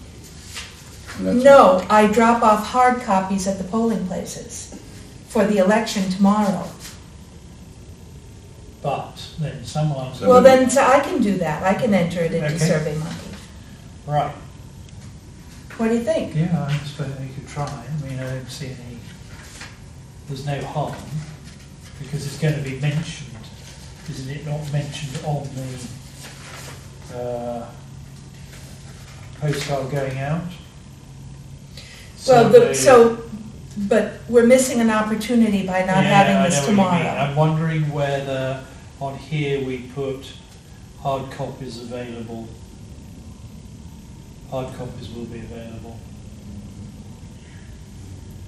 And that's- no, I drop off hard copies at the polling places for the election tomorrow. But then someone's, So- Well, then, so I can do that, I can enter it into Okay. Survey Monkey. right, What do you think? yeah, I suppose we could try. I mean, I don't see any, there's no harm, because it's going to be mentioned, isn't it not mentioned on the postcard going out? Well, the- but we're missing an opportunity by not Yeah, having I this know what you mean. tomorrow. I'm wondering whether on here we put hard copies available. Hard copies will be available.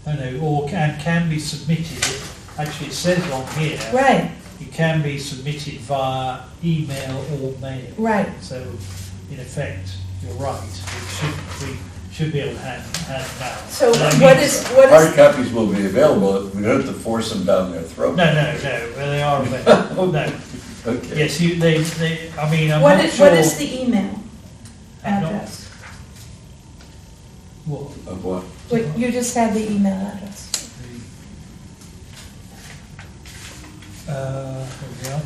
I know, or can be submitted. Actually, it says on here, Right, it can be submitted via email or mail. right. So, in effect, you're right. We should be able to hand them out. So But I what mean- is, Hard copies will be available, we don't have to force them down their throat. No, well, they are available. No. Okay. Yes, I mean, I'm what not is, sure. what is the email I'm not- address? What? Of what? What, you just had the email address. Here we go.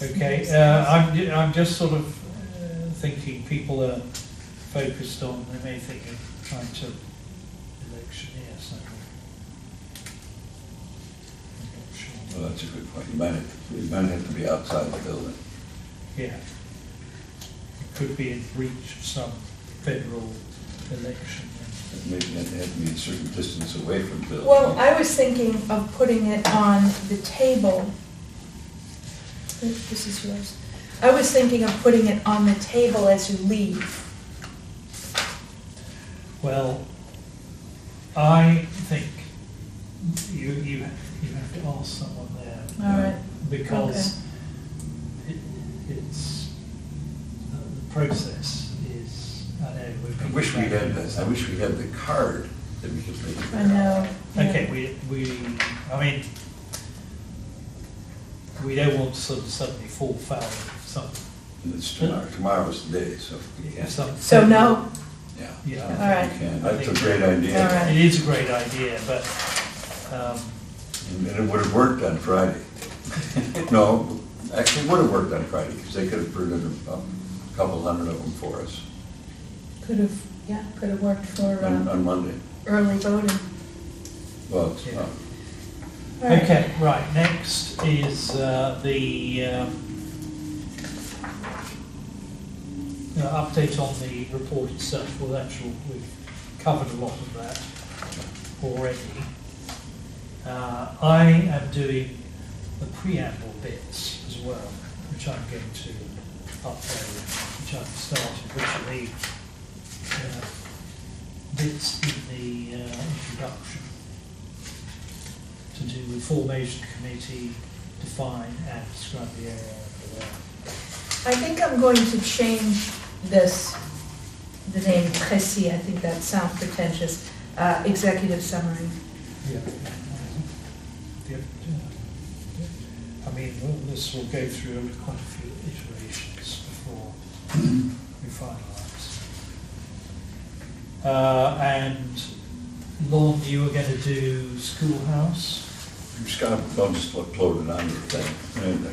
Okay, I'm just sort of thinking people are focused on, they may think of trying to electioneer something. I'm not sure. Well, that's a good point. You might have to be outside the building. Yeah. It could be in breach of some federal election. Maybe you have to be a certain distance away from the building. Well, I was thinking of putting it on the table. This is yours. I was thinking of putting it on the table as you leave. Well, I think you have to ask someone there. All right. Because it's, the process is, I know. I wish we had this. I wish we had the card that we could make. I know. yeah. Okay, I mean, we don't want to sort of suddenly fall foul of some. It's tomorrow's the day, so we can't. So no? Yeah. Yeah. I don't All right. think we can. That's a great idea. All right. It is a great idea, but, And it would have worked on Friday. No, actually, it would have worked on Friday, because they could have printed a couple hundred of them for us Could have worked for on Monday. early voting. Well, it's Yeah. not. All right. okay, right, next is the update on the report itself. Well, actually, we've covered a lot of that already. I am doing the preamble bits as well, which I'm going to upload, which I've started, which are the bits in the introduction to do with formation committee, define and describe the area over there. I think I'm going to change this, the name précis, I think that sounds pretentious, executive summary. Yeah. Yeah. I mean, this will go through quite a few iterations before we finalise. And Lon, you were going to do schoolhouse. I'll just upload it onto the thing.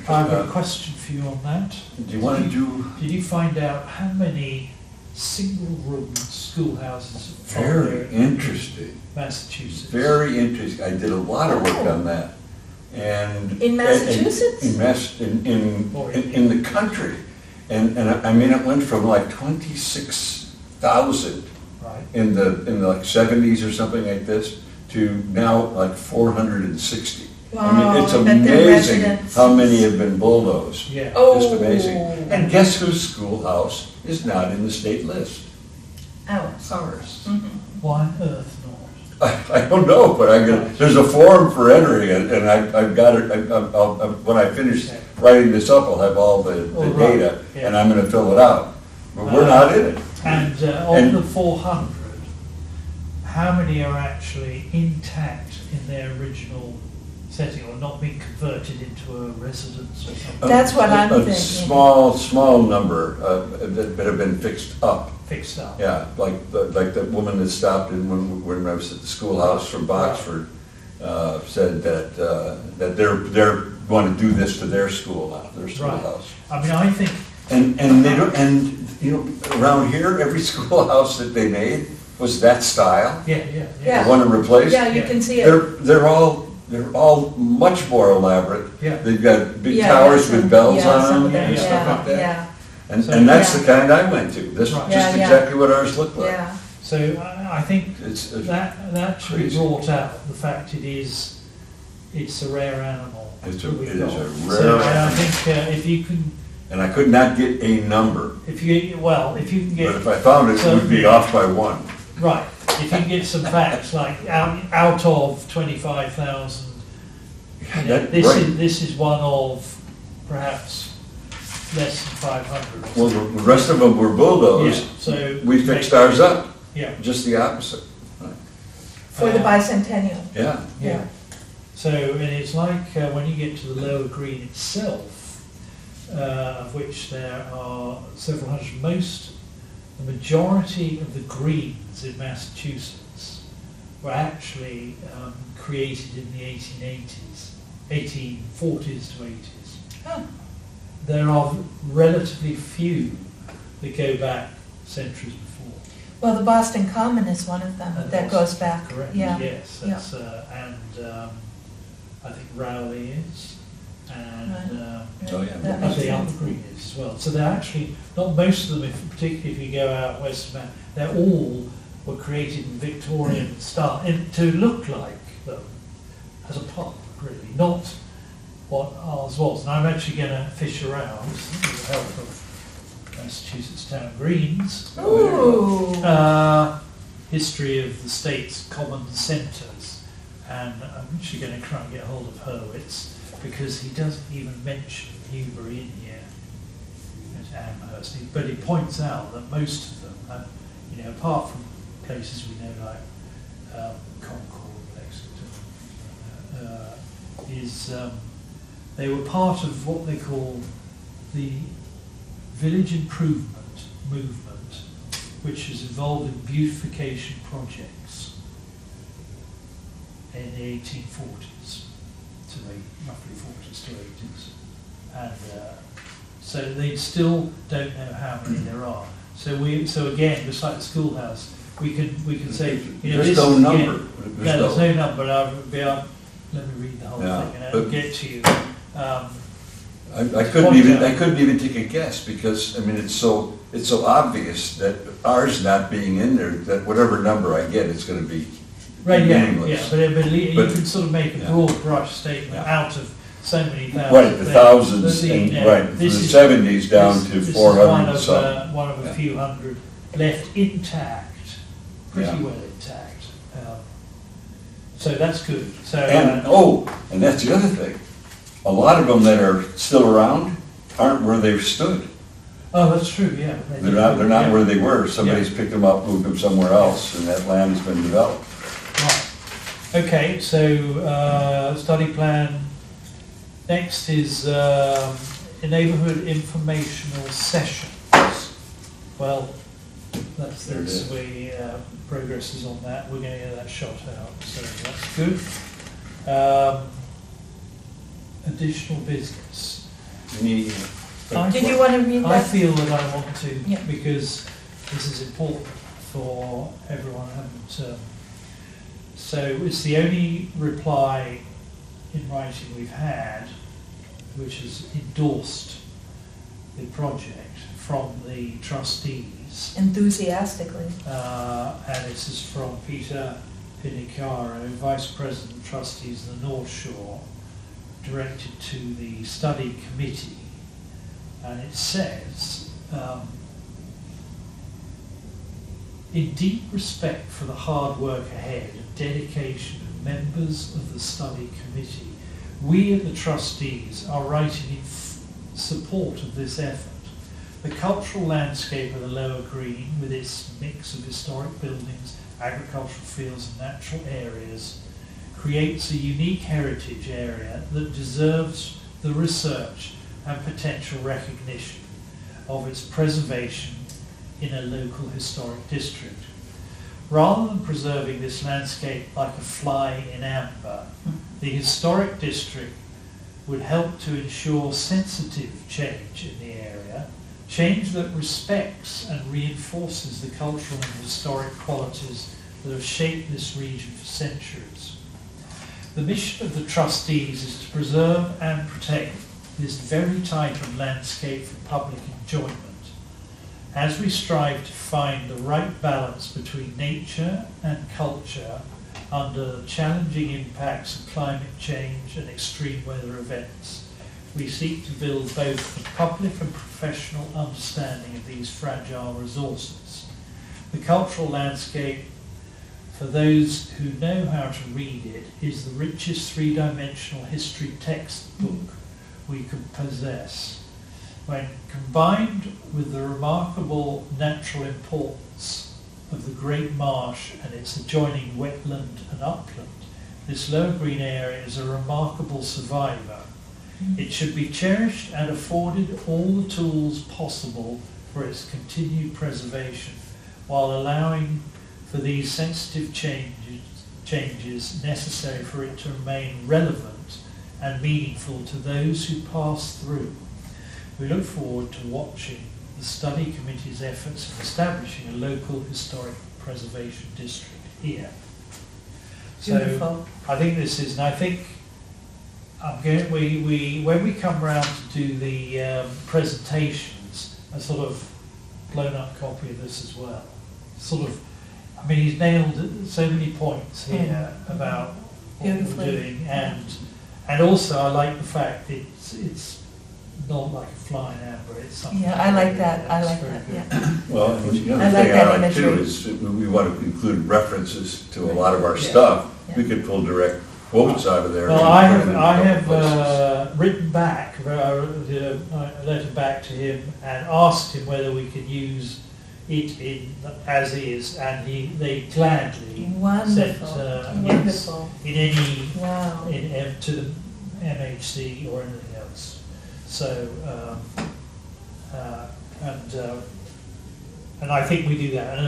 I have a question for you on that. Do you want to do? Did you find out how many single-room schoolhouses are Very there in interesting. Massachusetts? Very interesting. I did a lot of work on that. And In Massachusetts? In the country. And I mean, it went from like 26,000 Right. in the like 70s or something like this to now like 460. I mean, it's Wow, I bet their amazing residents- how many have been bulldozed. Yeah. Oh. Just amazing. And guess whose schoolhouse is not in the state list? Ours. Ours. Mhm. Why on earth not? I don't know, but there's a form for entering it, and I've got it, when I finish Okay. writing this up, I'll have all the Oh, right. data, Yeah. and I'm gonna fill it out. But we're not in it. And of And- the 400, how many are actually intact in their original setting or not being converted into a residence or something? That's what I'm A thinking. small number that have been fixed up. Fixed up? Yeah, like the woman that stopped in when I was at the schoolhouse from Boxford, said that they're going to do this to their school now, their schoolhouse. I mean, I think, And they don't, and you know, around here, every schoolhouse that they made was that style. Yeah. The one to replace. Yeah, you can see it. They're all much more elaborate. Yeah. They've got big Yeah, towers some- with bells yeah, some on of them them, and stuff yeah, like that. Yeah, And So- that's the Yeah. kind I went to. This Right. just Yeah, yeah. exactly what ours looked like. yeah. so I think It's that should be crazy. brought out, the fact it's a rare animal. It's that we've it is got. a So rare, and I think if you can, and I could not get a number, if you can get. but if I found it, it would be off by one. Right, if you can get some facts, like out of 25,000, you know, That- this right. is one of perhaps less than 500 or Well, something. the rest of them were bulldozed. Yeah, so. We fixed ours up, Yeah, just the opposite. For the bicentennial. Yeah. yeah. So, and it's like when you get to the Lower Green itself, of which there are several hundred, the majority of the greens in Massachusetts were actually created in the 1840s to 80s. Oh. There are relatively few that go back centuries before. Well, the Boston Common is one of them And that Boston, goes back. Correct, Yeah. yes, that's, and I think Rowley is, and Oh, yeah. That I makes think sense. Upper-Green is as well. So they're actually, not most of them, particularly if you go out west of Mass, they're all were created in Victorian style, to look like them as a pub, really, not what ours was. And I'm actually going to fish around with the help of Massachusetts Town Greens. Ooh. History of the state's common centres, and I'm actually going to try and get hold of Hurwitz because he doesn't even mention Newbury in here at Amherst, but he points out that most of them, you know, apart from places we know like Concord, Lexington, they were part of what they call the village improvement movement, which has involved in beautification projects in the 1840s to roughly 40s to 80s. And so they still don't know how many there are. So again, just like the schoolhouse, we can say, you know, There's this no is number. again, there's no number. Let me read the whole Yeah, thing and I'll but- get to you. I couldn't even take a guess because, I mean, it's so obvious that ours not being in there, that whatever number I get, it's gonna be Right, yeah, meaningless. but you But- can sort of make a yeah. broad brush statement Yeah. out of so many thousands. Right, the thousands, But and, you know, right, from the this is- 70s down to this is 400 and something. one of a Yeah. few hundred left intact pretty Yeah. well intact. So that's good. So And that's the other thing. A lot of them that are still around aren't where they've stood. that's true. Yeah, They're not yeah. where they were. Somebody's picked them up, moved them somewhere else, and that land has been developed. Right. Okay, so study plan. Next is a neighbourhood informational sessions. Well, that's There it this. is. We progress is on that. We're going to get that shot out, so that's good. Additional business. Any- Did you want to read I that? feel that I want to, Yeah. because this is important for everyone. So it's the only reply in writing we've had which has endorsed the project from the trustees. Enthusiastically. And this is from Peter Pinicaro, Vice President Trustees of the North Shore, directed to the study committee. And it says, in deep respect for the hard work ahead and dedication of members of the study committee, we at the trustees are writing in support of this effort. The cultural landscape of the Lower Green, with its mix of historic buildings, agricultural fields and natural areas, creates a unique heritage area that deserves the research and potential recognition of its preservation in a local historic district. Rather than preserving this landscape like a fly in amber, the historic district would help to ensure sensitive change in the area, change that respects and reinforces the cultural and historic qualities that have shaped this region for centuries. The mission of the trustees is to preserve and protect this very type of landscape for public enjoyment, as we strive to find the right balance between nature and culture under the challenging impacts of climate change and extreme weather events. We seek to build both the public and professional understanding of these fragile resources. The cultural landscape, for those who know how to read it, is the richest three-dimensional history textbook we can possess. When combined with the remarkable natural importance of the Great Marsh and its adjoining wetland and upland, this Lower Green area is a remarkable survivor. It should be cherished and afforded all the tools possible for its continued preservation, while allowing for these sensitive changes necessary for it to remain relevant and meaningful to those who pass through. We look forward to watching the study committee's efforts in establishing a local historic preservation district here. Beautiful. So I think this is, and I think we when we come round to do the presentations, a sort of blown up copy of this as well. Sort of, I mean, he's nailed so many points here about what we're Beautifully. doing, and also I like the fact it's not like a fly in amber. It's something. Yeah, I like that. I that's like very that. good. Yeah. Well, and the I other like thing that I like too imagery. is we want to include references to a lot of our Yeah. stuff. Yeah. We could pull direct quotes out of there. Well, and I put it have, in a I couple have places. written back, a letter back to him and asked him whether we could use it in as is, and they gladly said Wonderful. yes Wonderful. in any Wow. to the MHC or anything else. So and I think we do that.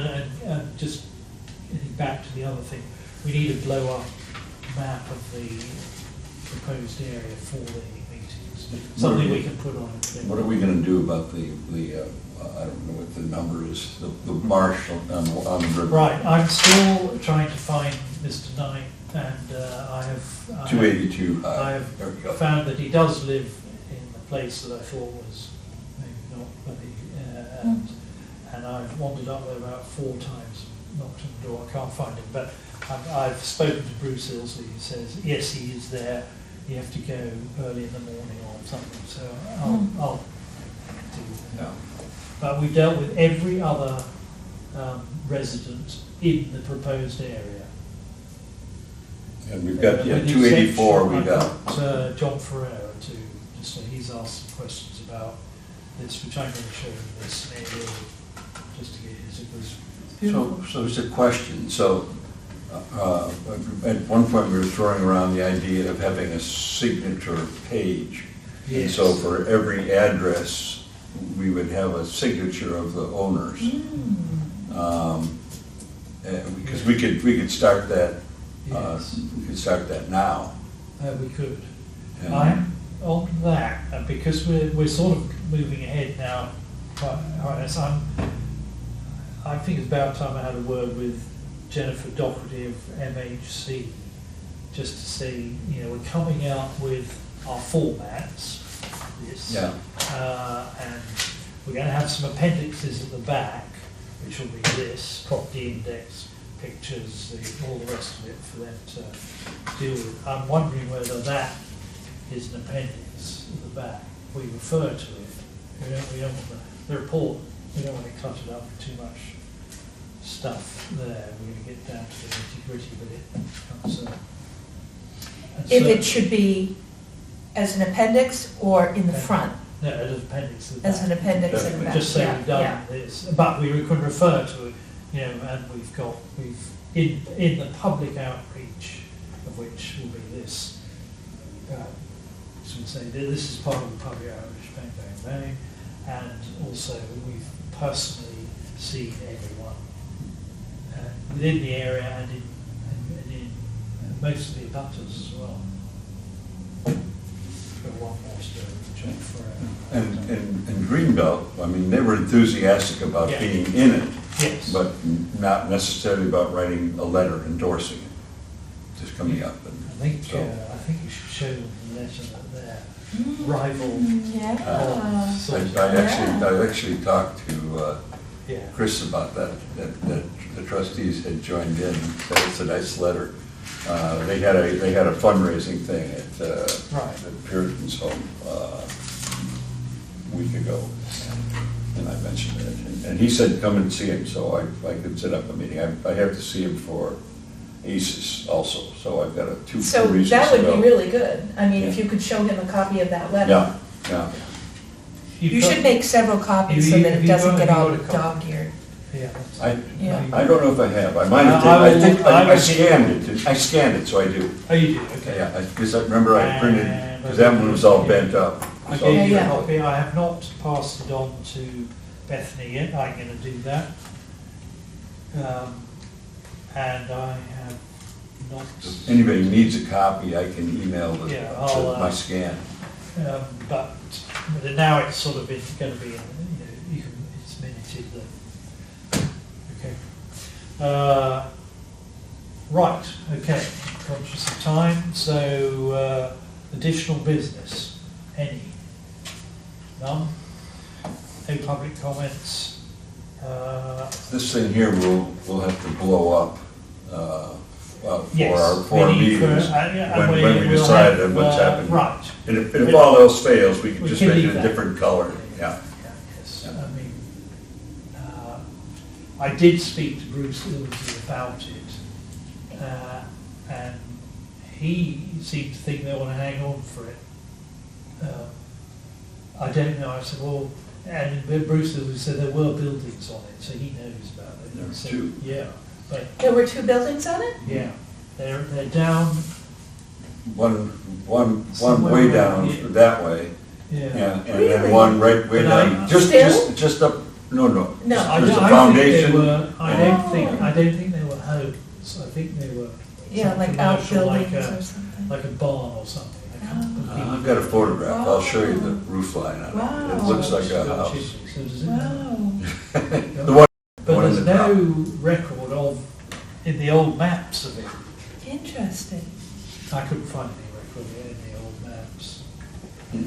And just getting back to the other thing, we need a blow up map of the proposed area for the meetings. Something we can put on it. What are we going to do about the I don't know what the number is, the marsh on the river? Right, I'm still trying to find Mr. Knight, and I have 282 I high. have There we go. found that he does live in the place that I thought was maybe not, but and I've wandered up there about 4 times, knocked on the door, I can't find him, but I've spoken to Bruce Ilsley, who says, yes, he is there, you have to go early in the morning or something, so I'll do that. Yeah. But we've dealt with every other resident in the proposed area. And we've got, yeah, With the 284 we exception, got. I've got, John Ferreira too, just so he's asked some questions about this, which I'm going to show him this area, just to get his agreement. So it's a question, so, at one point we were throwing around the idea of having a signature page. And Yes. so for every address, we would have a signature of the owners. Because we could start that, Yes. we could start that now. We could. And- I'm on that, and because we're sort of moving ahead now, I think it's about time I had a word with Jennifer Doherty of MHC, just to see, we're coming out with our formats, this. Yeah. And we're going to have some appendixes at the back, which will be this, property index, pictures, all the rest of it for them to deal with. I'm wondering whether that is an appendix at the back. We refer to it. We don't want the report, we don't want to cut it up with too much stuff there. We're going to get down to the nitty-gritty, but it comes and If so- it should be as an appendix or in the front, No, as an appendix at the back. as an appendix in the back. Just say Yeah, we've yeah. done this, but we could refer to it, and we've in the public outreach, of which will be this. So we say this is part of the public outreach, bang, bang, bang, and also we've personally seen everyone within the area and in most of the abutters as well. Got one more story, John Ferreira. And Greenbelt, I mean, they were enthusiastic about Yeah. being in it, Yes. but not necessarily about writing a letter endorsing it, just coming up. I think you should show them the letter that their rival. Yeah. I actually talked to Yeah. Chris about that the trustees had joined in. It's a nice letter. They had a fundraising thing at Right. Puritan's home a week ago, and I mentioned it. And he said, come and see him, so I could set up a meeting. I have to see him for ACES also, so I've got two So reasons that to would go. be really good. I mean, if Yeah. you could show him a copy of that letter. Yeah, yeah. You should make several copies so that it doesn't get all dog-eared. Yeah. Yeah. I don't know if I have. I might have. I will- I think I I will- scanned it. I scanned it, so I do. Oh, you do, okay. Yeah, because I remember I printed, And- because that one was all bent up. I So- gave you a Yeah. copy, I have not passed it on to Bethany yet, I'm gonna do that. And I have not, If anybody needs a copy, I can email Yeah, I'll, my scan. but now it's sort of gonna be, it's minuted that, okay. Right, okay, conscious of time, so, additional business, any? None? No public comments? This thing here will have to blow up for Yes, our we need for- meetings, yeah, when we we'll decide have, on what's happening. Right. And if all else fails, we can We just can make leave it a that. different color, yeah. Yes, I mean, I did speak to Bruce Ilsey about it, and he seemed to think they want to hang on for it. I don't know, I said, well, and Bruce Ilsey said there were buildings on it, so he knows about it. There were So, two. Yeah, but, There were 2 buildings on it? yeah, they're down, One Somewhere way around down here. that way, yeah, yeah. and then Really? one right way But I- down, Still? just up, no. No. There's a I foundation. don't think they were homes, I think they were. Yeah, some like commercial, outbuildings like or something. like a barn or something. I can't believe I've got a photograph, I'll show you the roof line on it. Wow. It looks like a Got house. chimney, so does it? Wow. The one But one in there's the top. no record of, in the old maps of it. Interesting. I couldn't find any record of it in the old maps. Hmm.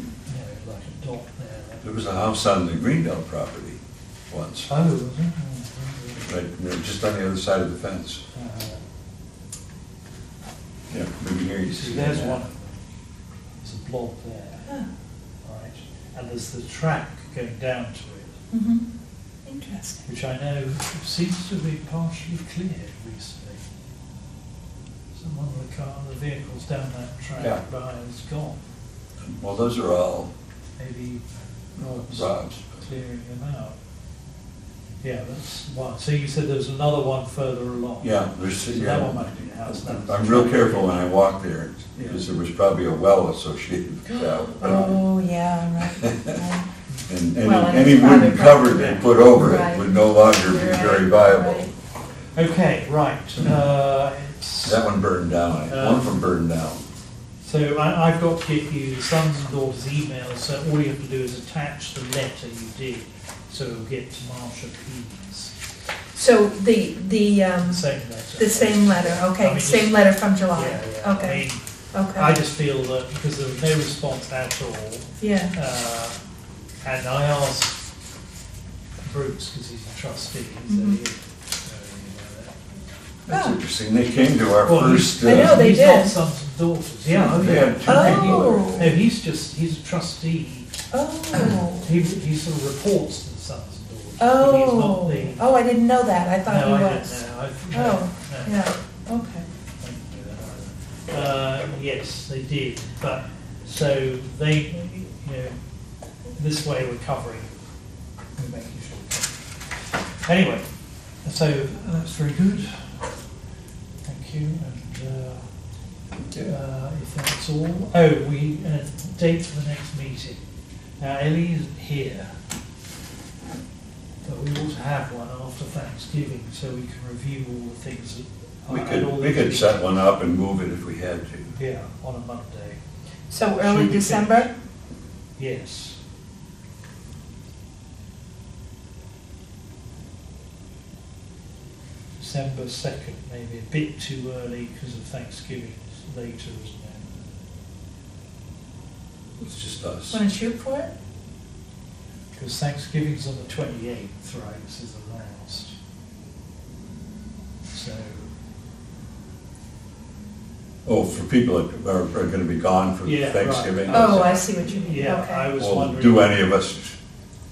Like a dot there. There was a house on the Greendale property once, Oh, was it? right, just on the other side of the fence. Yeah, maybe here you See, see there's that. one of them. There's a blob there, Huh. right? And there's the track going down to it. Mm-hmm. Interesting. which I know seems to be partially cleared recently. So one of the vehicles down that track Yeah. by is gone. Well, those are all Maybe Rob's Rob's. clearing them out. Yeah, that's one. So you said there was another one further along. Yeah, there's, So yeah. that one might be the house. I'm real careful when I walk there, Yeah. because there was probably a well associated with that. Oh, yeah, right. And Well, and any it's wooden private cover property. they put over it Right. would no longer be Right, very viable. right. Okay, right. It's, That one burned down, one of them burned down. so I've got to get you the sons and daughters' emails, so all you have to do is attach the letter you did, so it'll get to Marsha Pease. So the, Same letter. the same letter, I okay, mean, same just- letter from July, Yeah, yeah. I okay, mean, I okay, just feel that because there was no response at all, yeah, and I asked Bruce, because he's a trustee, he said he Mhm. didn't know anything about that. That's Oh. interesting, they came to our Well, first, I know, they he's did. not sons and daughters, yeah, oh, They yeah. had two Oh. No, he's a trustee. oh, He sort of reports to the sons and daughters. but he's not oh, the- oh, I didn't know that, I No, thought he I was. don't know. Oh, No, yeah, okay. I didn't know that either. Yes, they did, but, so they, you know, this way we're covering, we're making sure. we cover. Anyway, so that's very good. Thank you, and if that's all, date for the next meeting. Now Ellie isn't here, but we ought to have one after Thanksgiving, so we can review all the things that. we could set one up and move it if we had to. Yeah, on a Monday, So early Should be December? yes. December 2nd, maybe a bit too early because of Thanksgiving, it's later, isn't it? It's just us. Want to shoot for it? Because Thanksgiving's on the 28th, right, this is the last. So, Oh, for people that are gonna be gone for Yeah, right. Thanksgiving? Oh, I see what you mean, yeah, I okay. was Well, wondering. do any of us,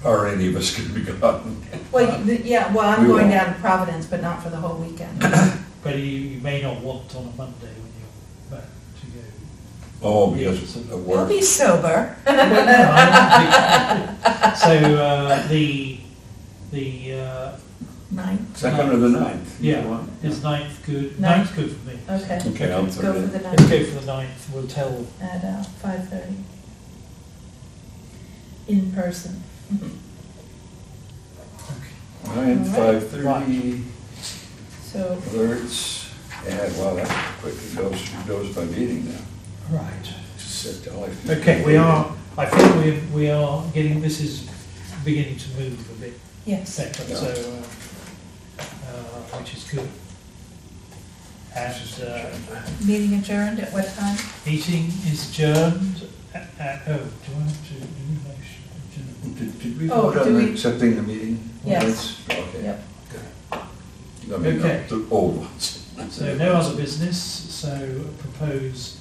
are any of us gonna be gone? Well, yeah, well, I'm We going won't. down to Providence, but not for the whole weekend. But you may not want on a Monday when you're back to go. Oh, because of I'll work. be sober. Well, no, I don't think- So, the, 9, Second or the ninth? yeah, Either one. is 9th good? Ninth. 9th good for me. okay. Okay, I'll Let's put go it for in. the Let's 9th go for the 9th, we'll tell, at 5:30. In person. okay. 9, All right. 5:30, So, alerts, and wow, that's quick, it goes by meeting now. Right. Just set all I- Okay, I think we are getting, this is beginning to move a bit yes. better, Yeah. so, which is good. And, Meeting adjourned at what time? meeting is adjourned at, oh, do I have to do a motion? Adjourn? Did we Oh, vote do on we- accepting the meeting? Yes. minutes? Okay. Yep. I mean, Okay. the old ones. So no other business, so propose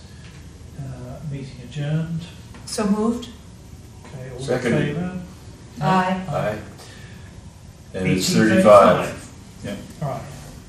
meeting adjourned. So moved? Okay, all in Seconded. favour? Aye. Aye. And it's 18:35. 35. Yeah. All right,